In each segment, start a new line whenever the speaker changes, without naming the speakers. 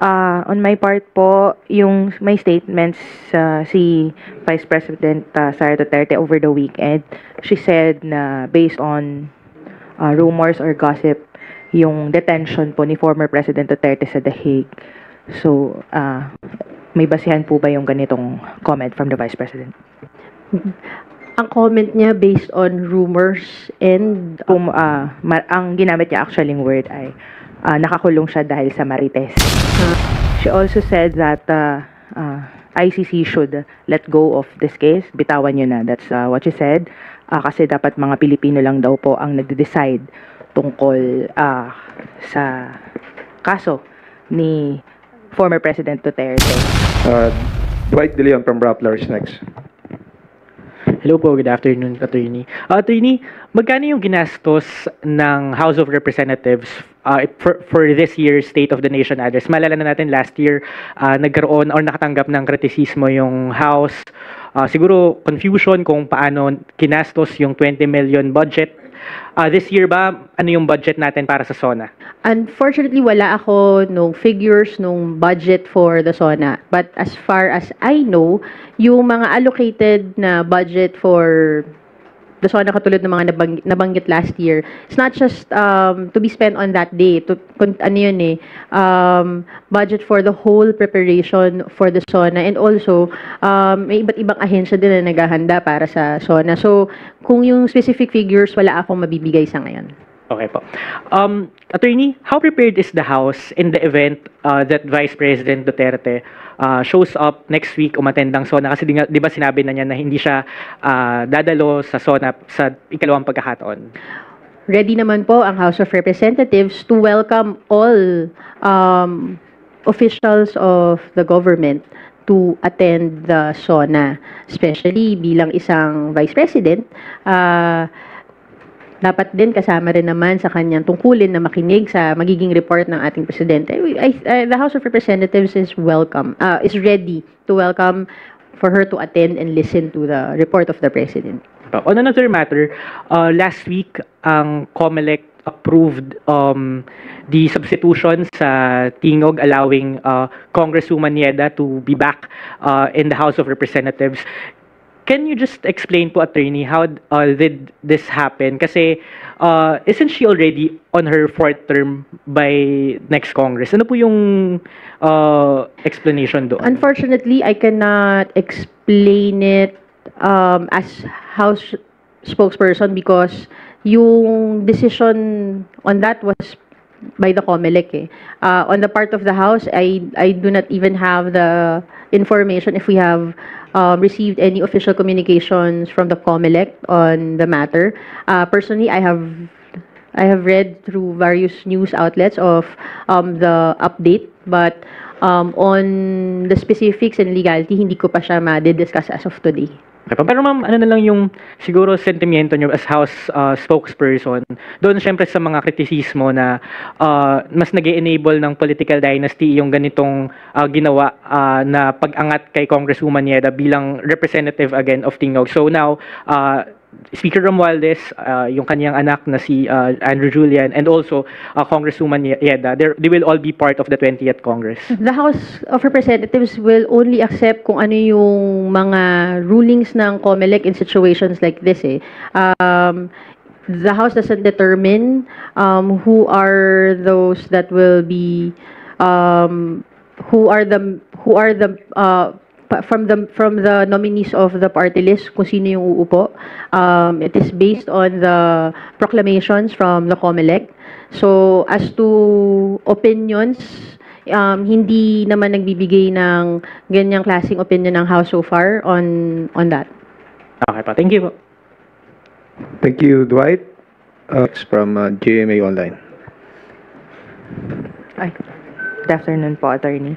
On my part po, yung may statements si Vice President Sara Duterte over the weekend, she said na based on rumors or gossip, yung detention po ni former President Duterte sa The Hague. So, may basihan po ba yung ganitong comment from the Vice President?
Ang comment niya based on rumors and
Ang ginamit niya actually word ay nakakulong siya dahil sa Marites. She also said that ICC should let go of this case. Bitawan niyo na. That's what she said. Kasi dapat mga Pilipino lang daw po ang nagde-decide tungkol sa kaso ni former President Duterte.
Dwight De Leon from Rappler is next.
Hello po, good afternoon, Attorney. Attorney, magkano yung ginastos ng House of Representatives for this year's State of the Nation address? Maalala na natin last year, nagkaroon or nakatanggap ng kritisismo yung House. Siguro confusion kung paano kinastos yung 20 million budget. This year ba, ano yung budget natin para sa SONA?
unfortunately wala ako nung figures nung budget for the SONA. But as far as I know, yung mga allocated na budget for the SONA katulad ng mga nabanggit last year, it's not just to be spent on that day. Ano yun eh, budget for the whole preparation for the SONA. And also, may iba't ibang ahensya din na naghahanda para sa SONA. So, kung yung specific figures, wala akong mabibigay sa ngayon.
Okay po. Attorney, how prepared is the House in the event that Vice President Duterte shows up next week umattend ng SONA? Kasi di ba sinabi na niya na hindi siya dadalo sa SONA sa ikalawang pagkakataon?
Ready naman po ang House of Representatives to welcome all officials of the government to attend the SONA. Especially bilang isang Vice President, dapat din kasama rin naman sa kanyang tungkulin na makinig sa magiging report ng ating presidente. The House of Representatives is ready to welcome for her to attend and listen to the report of the president.
On another matter, last week, ang COMELEC approved the substitution sa Tingog allowing Congresswoman Yeda to be back in the House of Representatives. Can you just explain po, Attorney, how did this happen? Kasi isn't she already on her fourth term by next Congress? Ano po yung explanation doon?
Unfortunately, I cannot explain it as House spokesperson because yung decision on that was by the COMELEC. On the part of the House, I do not even have the information if we have received any official communications from the COMELEC on the matter. Personally, I have read through various news outlets of the update, but on the specifics and legality, hindi ko pa siya ma-discuss as of today.
Okay, pero ma'am, ano na lang yung siguro sentimiento nyo as House spokesperson doon syempre sa mga kritisismo na mas nag-enable ng political dynasty yung ganitong ginawa na pag-angat kay Congresswoman Yeda bilang representative again of Tingog. So now, Speaker Romualdez, yung kanyang anak na si Andrew Julian, and also Congresswoman Yeda, they will all be part of the 20th Congress.
The House of Representatives will only accept kung ano yung mga rulings ng COMELEC in situations like this. The House doesn't determine who are those that will be from the nominees of the party list kung sino yung uupo. It is based on the proclamations from the COMELEC. So as to opinions, hindi naman nagbibigay ng ganyang klaseng opinion ng House so far on that.
Okay pa, thank you po.
Thank you, Dwight. Next from GMA Online.
Good afternoon po, Attorney.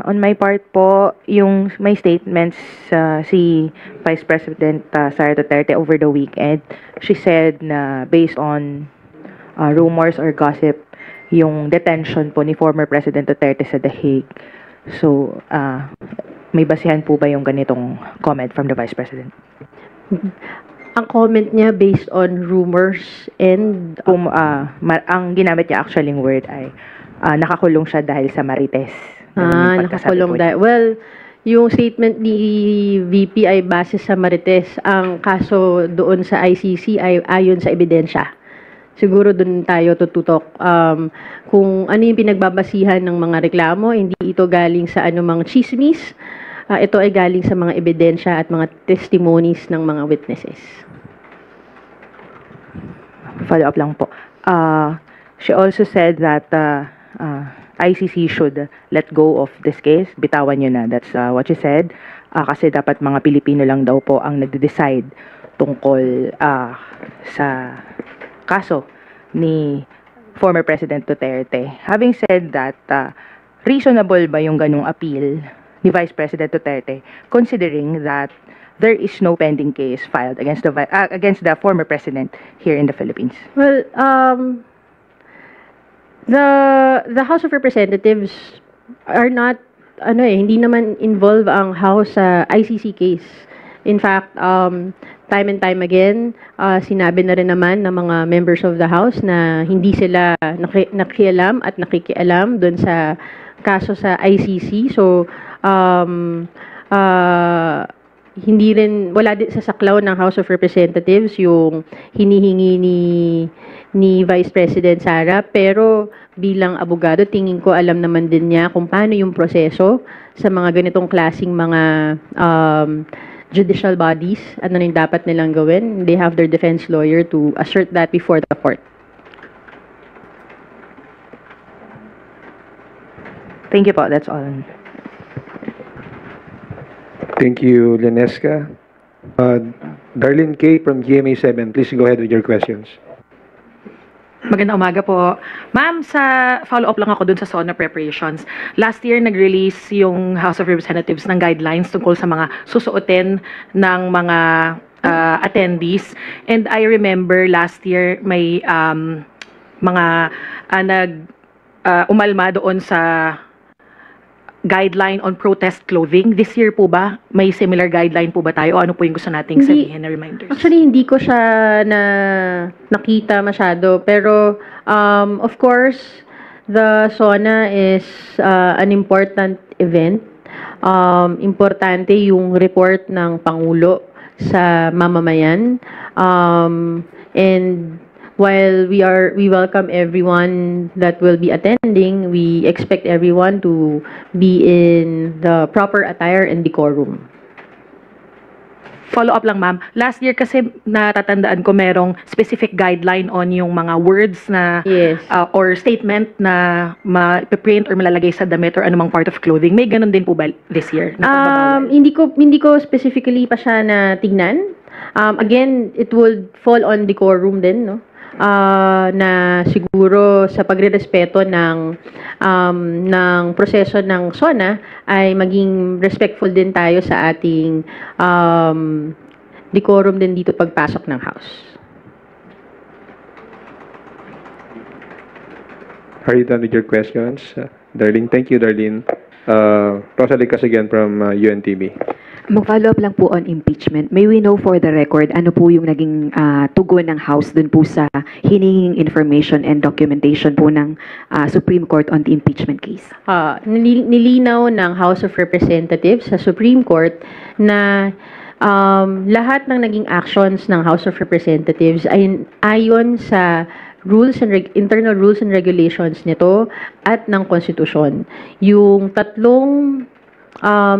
On my part po, yung may statements si Vice President Sara Duterte over the weekend, she said na based on rumors or gossip, yung detention po ni former President Duterte sa The Hague. So, may basihan po ba yung ganitong comment from the Vice President?
Ang comment niya based on rumors and
Ang ginamit niya actually word ay nakakulong siya dahil sa Marites. Ganun yung pagkasabi
Nakakulong
po niya.
dahil. Well, yung statement ni VP ay base sa Marites. Ang kaso doon sa ICC ay ayon sa ebidensya. Siguro doon tayo tututok. Kung ano yung pinagbabasihan ng mga reklamo, hindi ito galing sa anumang chismis. Ito ay galing sa mga ebidensya at mga testimonies ng mga witnesses.
Follow up lang po. She also said that ICC should let go of this case. Bitawan nyo na. That's what she said. Kasi dapat mga Pilipino lang daw po ang nagde-decide tungkol sa kaso ni former President Duterte. Having said that, reasonable ba yung ganung appeal ni Vice President Duterte considering that there is no pending case filed against the former president here in the Philippines?
Well, the House of Representatives are not hindi naman involve ang House sa ICC case. In fact, time and time again, sinabi na rin naman ng mga members of the House na hindi sila nakialam at nakikialam doon sa kaso sa ICC. So, hindi rin, wala din sa saklaw ng House of Representatives yung hinihingi ni Vice President Sara, pero bilang abogado, tingin ko alam naman din niya kung paano yung proseso sa mga ganitong klasing mga judicial bodies, ano yung dapat nilang gawin. They have their defense lawyer to assert that before the court.
Thank you po. That's all.
Thank you, Lenesca. Darlene K. from GMA7, please go ahead with your questions.
Magandang umaga po. Ma'am, sa follow-up lang ako dun sa SONA preparations. Last year, nag-release yung House of Representatives ng guidelines tungkol sa mga susuotin ng mga attendees. And I remember last year, may mga umalma doon sa guideline on protest clothing. This year po ba, may similar guideline po ba tayo? O ano po yung gusto nating sabihin na reminders?
Actually, hindi ko siya nakita masyado. Pero, of course, the SONA is an important event. Importante yung report ng Pangulo sa mamamayan. And while we welcome everyone that will be attending, we expect everyone to be in the proper attire and decorum.
Follow-up lang, ma'am. Last year kasi natatandaan ko merong specific guideline on yung mga words na
Yes.
or statement na ma-print or malalagay sa damit or anumang part of clothing. May ganun din po ba this year? Na pagbabawal?
Hindi ko specifically pa siya na tignan. Again, it would fall on decorum din, no? Na siguro sa pagrerespeto ng proseso ng SONA ay maging respectful din tayo sa ating decorum din dito pagpasok ng House.
Are you done with your questions, Darlene? Thank you, Darlene. Rosalie Casagan from UNTV.
Mag-follow up lang po on impeachment. May we know for the record, ano po yung naging tugon ng House dun po sa hininging information and documentation po ng Supreme Court on the impeachment case?
Nilinaw ng House of Representatives sa Supreme Court na lahat ng naging actions ng House of Representatives ay ayon sa internal rules and regulations nito at ng konstitusyon. Yung tatlong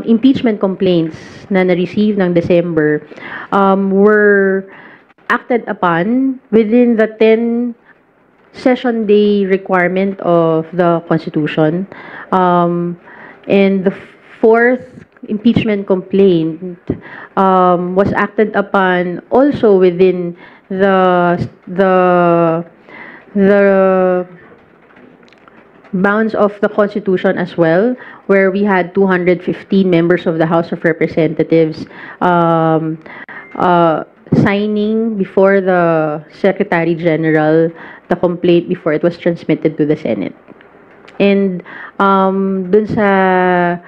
impeachment complaints na na-receive ng December were acted upon within the 10 session day requirement of the Constitution. And the fourth impeachment complaint was acted upon also within the bounds of the Constitution as well, where we had 215 members of the House of Representatives signing before the Secretary General the complaint before it was transmitted to the Senate. And dun sa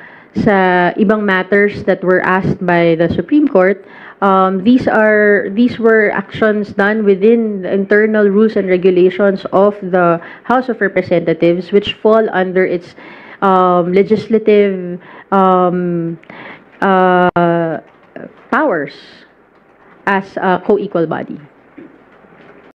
ibang matters that were asked by the Supreme Court, These were actions done within the internal rules and regulations of the House of Representatives, which fall under its legislative powers as a co-equal body.